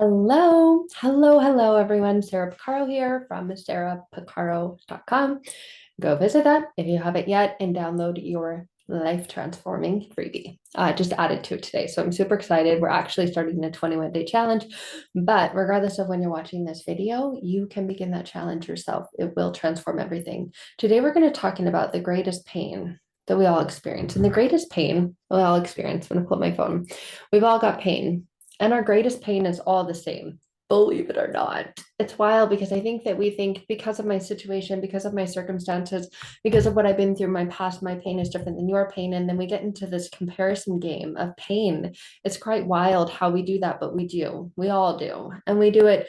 Hello, everyone. Sarah Pacaro here from sarahpacaro.com. Go visit that if you haven't yet and download your life transforming freebie. I just added to it today. So I'm super excited. We're actually starting a 21-day challenge. But regardless of when you're watching this video, you can begin that challenge yourself. It will transform everything. Today, we're going to talking about the greatest pain that we all experience. And the greatest pain we all experience, I'm going to pull up my phone. We've all got pain. And our greatest pain is all the same, believe it or not. It's wild because I think that we think because of my situation, because of my circumstances, because of what I've been through in my past, my pain is different than your pain. And then we get into this comparison game of pain. It's quite wild how we do that, but we do. We all do. And we do it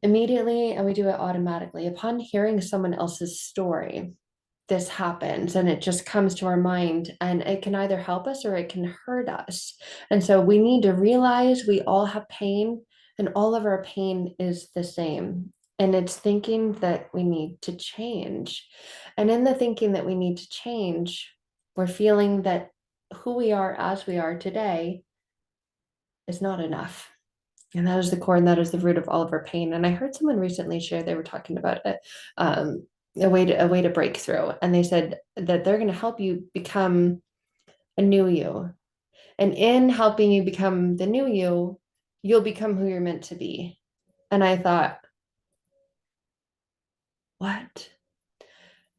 immediately and we do it automatically. Upon hearing someone else's story, this happens and it just comes to our mind and it can either help us or it can hurt us. And so we need to realize we all have pain and all of our pain is the same. And it's thinking that we need to change. And in the thinking that we need to change, we're feeling that who we are as we are today is not enough. And that is the core and that is the root of all of our pain. And I heard someone recently share, they were talking about it, a way to break through. And they said that they're going to help you become a new you. And in helping you become the new you, you'll become who you're meant to be. And I thought, what?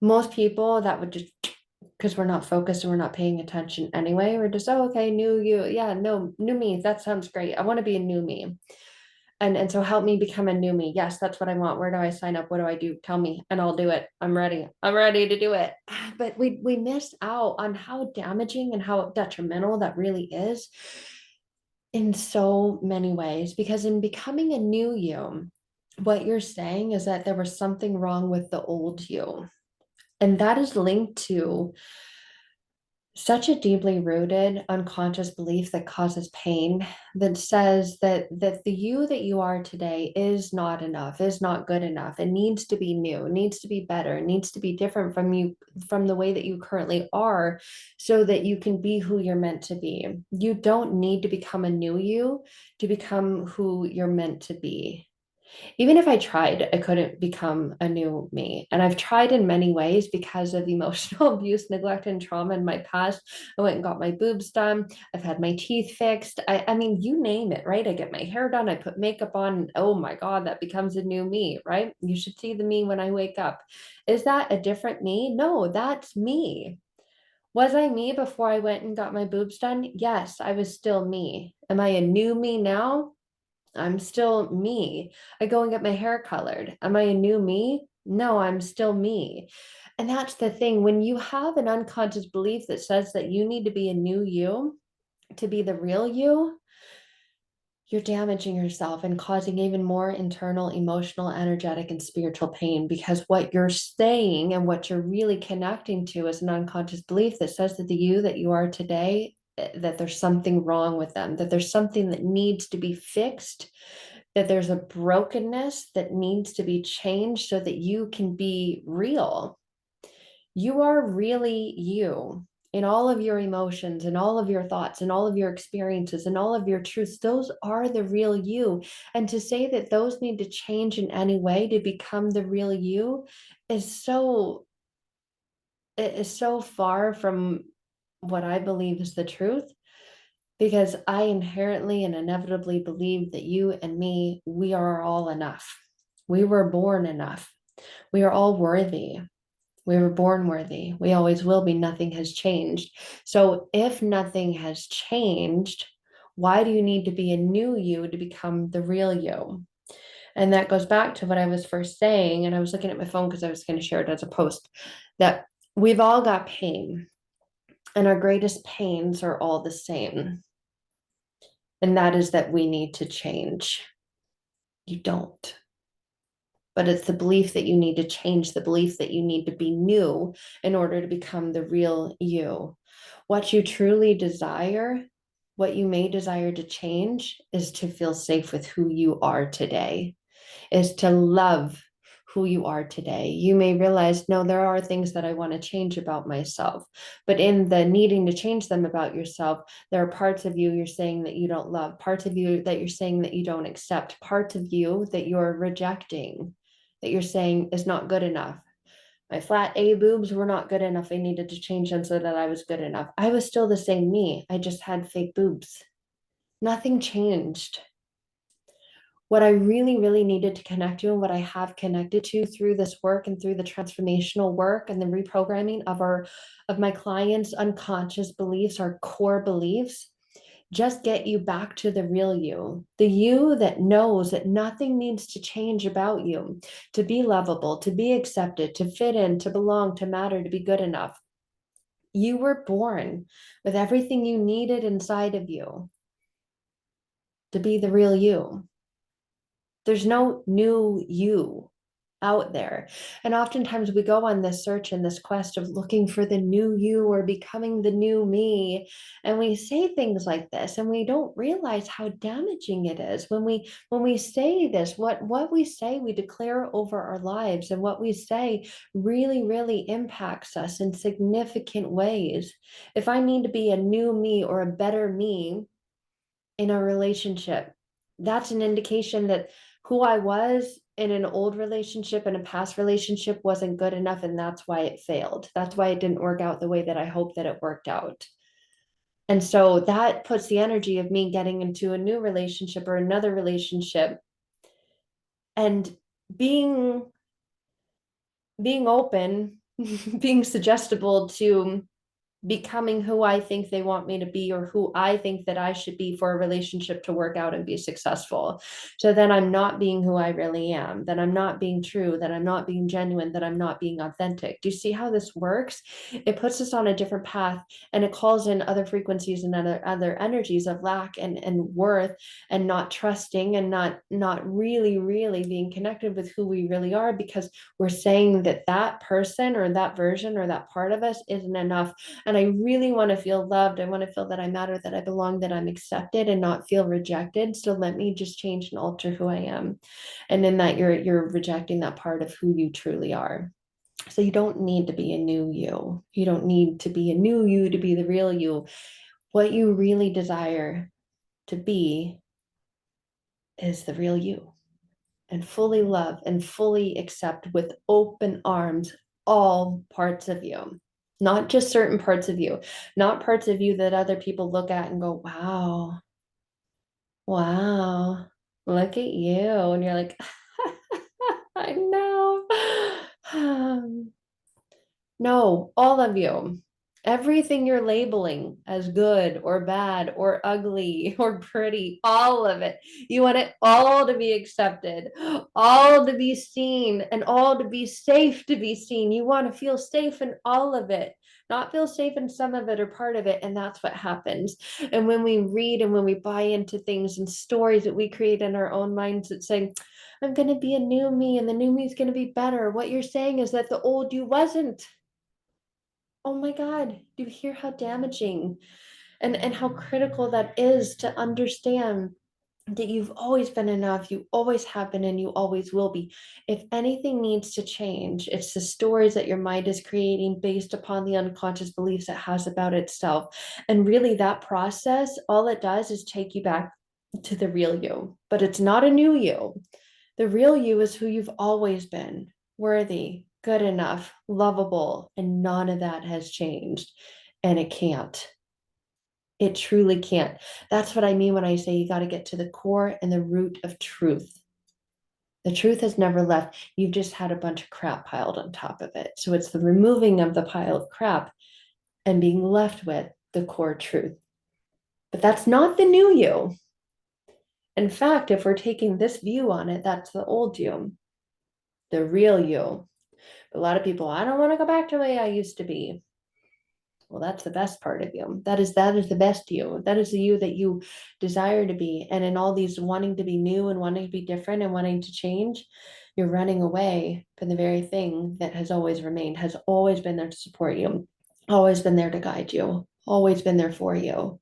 Most people that would just, because we're not focused and we're not paying attention anyway, we're just, oh, okay, new you. Yeah, no, new me. That sounds great. I want to be a new me. And so help me become a new me. Yes, that's what I want. Where do I sign up? What do I do? Tell me and I'll do it. I'm ready. I'm ready to do it. But we missed out on how damaging and how detrimental that really is in so many ways. Because in becoming a new you, what you're saying is that there was something wrong with the old you. And that is linked to such a deeply rooted unconscious belief that causes pain, that says that the you that you are today is not enough, is not good enough. It needs to be new, it needs to be better, it needs to be different from you, from the way that you currently are, so that you can be who you're meant to be. You don't need to become a new you to become who you're meant to be. Even if I tried, I couldn't become a new me. And I've tried in many ways because of emotional abuse, neglect, and trauma in my past. I went and got my boobs done. I've had my teeth fixed. I mean, you name it, right? I get my hair done. I put makeup on. And oh my God, that becomes a new me, right? You should see the me when I wake up. Is that a different me? No, that's me. Was I me before I went and got my boobs done? Yes, I was still me. Am I a new me now? I'm still me. I go and get my hair colored. Am I a new me? No, I'm still me. And that's the thing. When you have an unconscious belief that says that you need to be a new you to be the real you, you're damaging yourself and causing even more internal, emotional, energetic, and spiritual pain because what you're saying and what you're really connecting to is an unconscious belief that says that the you that you are today, that there's something wrong with them, that there's something that needs to be fixed, that there's a brokenness that needs to be changed so that you can be real. You are really you in all of your emotions and all of your thoughts and all of your experiences and all of your truths. Those are the real you. And to say that those need to change in any way to become the real you is so, it is so far from what I believe is the truth, because I inherently and inevitably believe that you and me, we are all enough. We were born enough. We are all worthy. We were born worthy. We always will be. Nothing has changed. So if nothing has changed, why do you need to be a new you to become the real you? And that goes back to what I was first saying. And I was looking at my phone because I was going to share it as a post, that we've all got pain and our greatest pains are all the same. And that is that we need to change. You don't. But it's the belief that you need to change, the belief that you need to be new in order to become the real you. What you truly desire, what you may desire to change, is to feel safe with who you are today, is to love who you are today. You may realize, no, there are things that I want to change about myself. But in the needing to change them about yourself, there are parts of you you're saying that you don't love, parts of you that you're saying that you don't accept, parts of you that you're rejecting, that you're saying is not good enough. My flat A boobs were not good enough. I needed to change them so that I was good enough. I was still the same me. I just had fake boobs. Nothing changed. What I really, really needed to connect to and what I have connected to through this work and through the transformational work and the reprogramming of my clients' unconscious beliefs, our core beliefs, just get you back to the real you, the you that knows that nothing needs to change about you to be lovable, to be accepted, to fit in, to belong, to matter, to be good enough. You were born with everything you needed inside of you to be the real you. There's no new you out there. And oftentimes we go on this search and this quest of looking for the new you or becoming the new me. And we say things like this and we don't realize how damaging it is when we say this, what we say we declare over our lives, and what we say really, really impacts us in significant ways. If I need to be a new me or a better me in a relationship, that's an indication that who I was in an old relationship and a past relationship wasn't good enough. And that's why it failed. That's why it didn't work out the way that I hoped that it worked out. And so that puts the energy of me getting into a new relationship or another relationship and being being open, being suggestible to becoming who I think they want me to be or who I think that I should be for a relationship to work out and be successful. So then I'm not being who I really am, that I'm not being true, that I'm not being genuine, that I'm not being authentic. Do you see how this works? It puts us on a different path and it calls in other frequencies and other energies of lack and worth and not trusting and not really, really being connected with who we really are, because we're saying that that person or that version or that part of us isn't enough. And I really want to feel loved. I want to feel that I matter, that I belong, that I'm accepted, and not feel rejected. So let me just change and alter who I am. And in that you're rejecting that part of who you truly are. So you don't need to be a new you. You don't need to be a new you to be the real you. What you really desire to be is the real you, and fully love and fully accept with open arms all parts of you, not just certain parts of you, not parts of you that other people look at and go, wow, wow, look at you. And you're like, I know. No, all of you. Everything you're labeling as good or bad or ugly or pretty, all of it. You want it all to be accepted, all to be seen, and all to be safe to be seen. You want to feel safe in all of it, not feel safe in some of it or part of it. And that's what happens. And when we read and when we buy into things and stories that we create in our own minds that say, I'm going to be a new me and the new me is going to be better, what you're saying is that the old you wasn't. Oh my God, do you hear how damaging and how critical that is to understand that you've always been enough, you always have been, and you always will be. If anything needs to change, it's the stories that your mind is creating based upon the unconscious beliefs it has about itself. And really, that process, all it does is take you back to the real you, but it's not a new you. The real you is who you've always been, worthy, good enough, lovable, and none of that has changed. And it can't. It truly can't. That's what I mean when I say you got to get to the core and the root of truth. The truth has never left. You've just had a bunch of crap piled on top of it. So it's the removing of the pile of crap and being left with the core truth. But that's not the new you. In fact, if we're taking this view on it, that's the old you, the real you. A lot of people, I don't want to go back to the way I used to be. Well, that's the best part of you. That is the best you. That is the you that you desire to be. And in all these wanting to be new and wanting to be different and wanting to change, you're running away from the very thing that has always remained, has always been there to support you, always been there to guide you, always been there for you.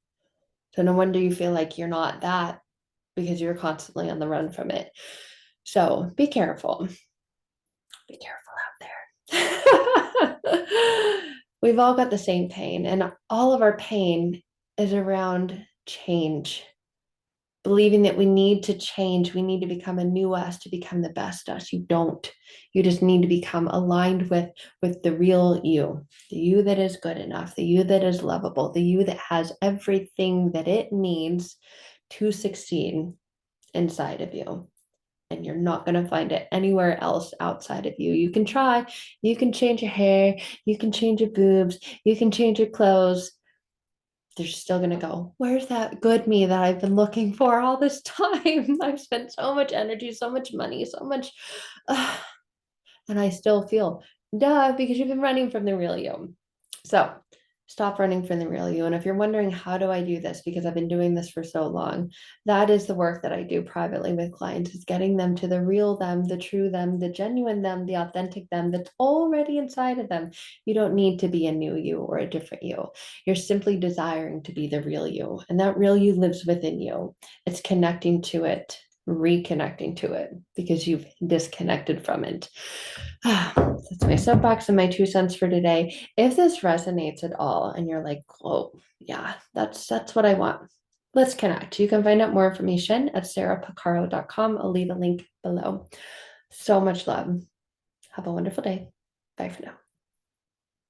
So no wonder you feel like you're not that, because you're constantly on the run from it. So be careful. be careful out there. We've all got the same pain, and all of our pain is around change, believing that we need to change, we need to become a new us to become the best us. You don't. You just need to become aligned with the real you, the you that is good enough, the you that is lovable, the you that has everything that it needs to succeed inside of you. And you're not going to find it anywhere else outside of you. You can try, you can change your hair, you can change your boobs, you can change your clothes. They're still going to go, where's that good me that I've been looking for all this time? I've spent so much energy, so much money, so much, and I still feel, duh, because you've been running from the real you. So stop running from the real you. And if you're wondering, how do I do this? Because I've been doing this for so long, that is the work that I do privately with clients, is getting them to the real them, the true them, the genuine them, the authentic them that's already inside of them. You don't need to be a new you or a different you. You're simply desiring to be the real you. And that real you lives within you. It's connecting to it, reconnecting to it, because you've disconnected from it. That's my soapbox and my 2 cents for today. If this resonates at all and you're like, oh, yeah, that's what I want, let's connect. You can find out more information at sarahpacaro.com. I'll leave a link below. So much love. Have a wonderful day. Bye for now.